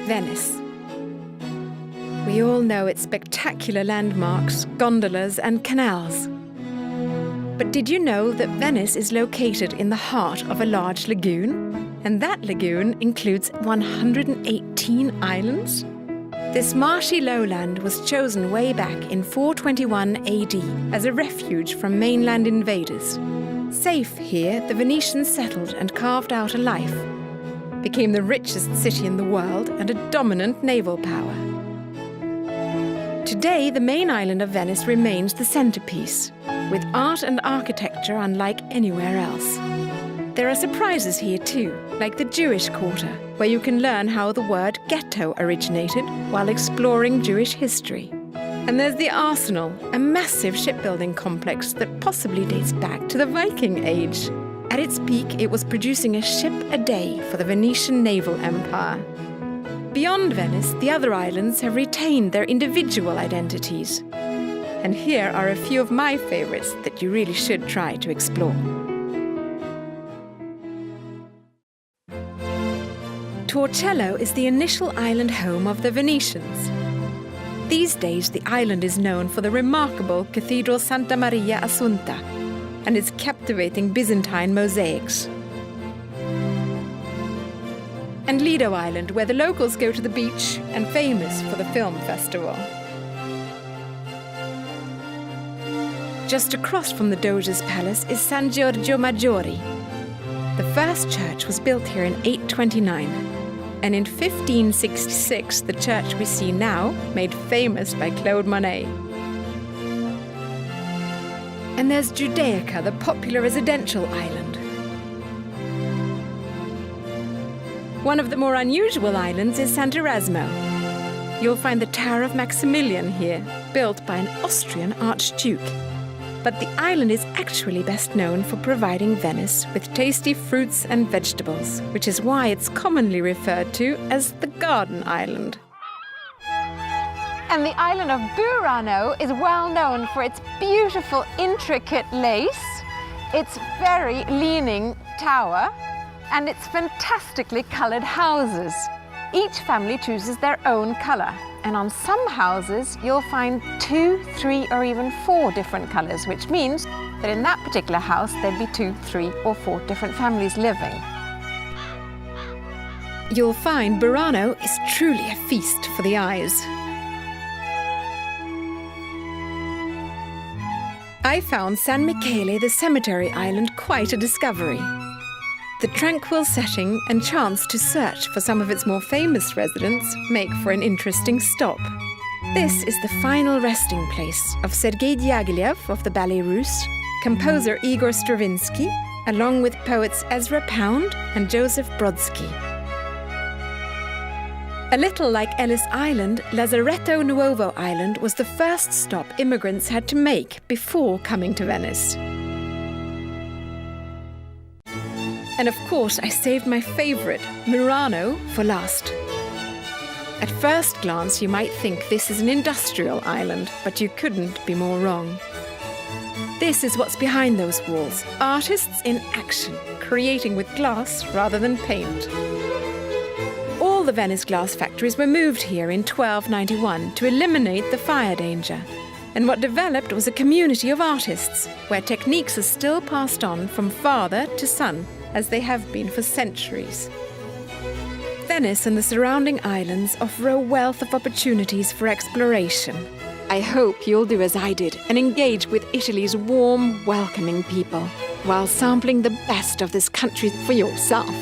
Venice. We all know its spectacular landmarks, gondolas and canals. But did you know that Venice is located in the heart of a large lagoon? And that lagoon includes 118 islands? This marshy lowland was chosen way back in 421 AD as a refuge from mainland invaders. Safe here, the Venetians settled and carved out a life, became the richest city in the world and a dominant naval power. Today, the main island of Venice remains the centerpiece, with art and architecture unlike anywhere else. There are surprises here too, like the Jewish Quarter, where you can learn how the word ghetto originated while exploring Jewish history. And there's the Arsenal, a massive shipbuilding complex that possibly dates back to the Viking Age. At its peak, it was producing a ship a day for the Venetian naval empire. Beyond Venice, the other islands have retained their individual identities. And here are a few of my favorites that you really should try to explore. Torcello is the initial island home of the Venetians. These days, the island is known for the remarkable Cathedral Santa Maria Assunta and its captivating Byzantine mosaics. And Lido Island, where the locals go to the beach and famous for the film festival. Just across from the Doge's palace is San Giorgio Maggiori. The first church was built here in 829, and in 1566 the church we see now, made famous by Claude Monet. And there's Giudaica, the popular residential island. One of the more unusual islands is Sant Erasmo. You'll find the Tower of Maximilian here, built by an Austrian archduke. But the island is actually best known for providing Venice with tasty fruits and vegetables, which is why it's commonly referred to as the Garden Island. And the island of Burano is well known for its beautiful, intricate lace, its very leaning tower, and its fantastically colored houses. Each family chooses their own color, and on some houses you'll find 2, 3, or even 4 different colors, which means that in that particular house there'd be 2, 3, or 4 different families living. You'll find Burano is truly a feast for the eyes. I found San Michele, the cemetery island, quite a discovery. The tranquil setting and chance to search for some of its more famous residents make for an interesting stop. This is the final resting place of Sergei Diaghilev of the Ballet Russe, composer Igor Stravinsky, along with poets Ezra Pound and Joseph Brodsky. A little like Ellis Island, Lazzaretto Nuovo Island was the first stop immigrants had to make before coming to Venice. And of course, I saved my favorite, Murano, for last. At first glance, you might think this is an industrial island, but you couldn't be more wrong. This is what's behind those walls, artists in action, creating with glass rather than paint. All the Venice glass factories were moved here in 1291 to eliminate the fire danger. And what developed was a community of artists, where techniques are still passed on from father to son, as they have been for centuries. Venice and the surrounding islands offer a wealth of opportunities for exploration. I hope you'll do as I did and engage with Italy's warm, welcoming people, while sampling the best of this country for yourself.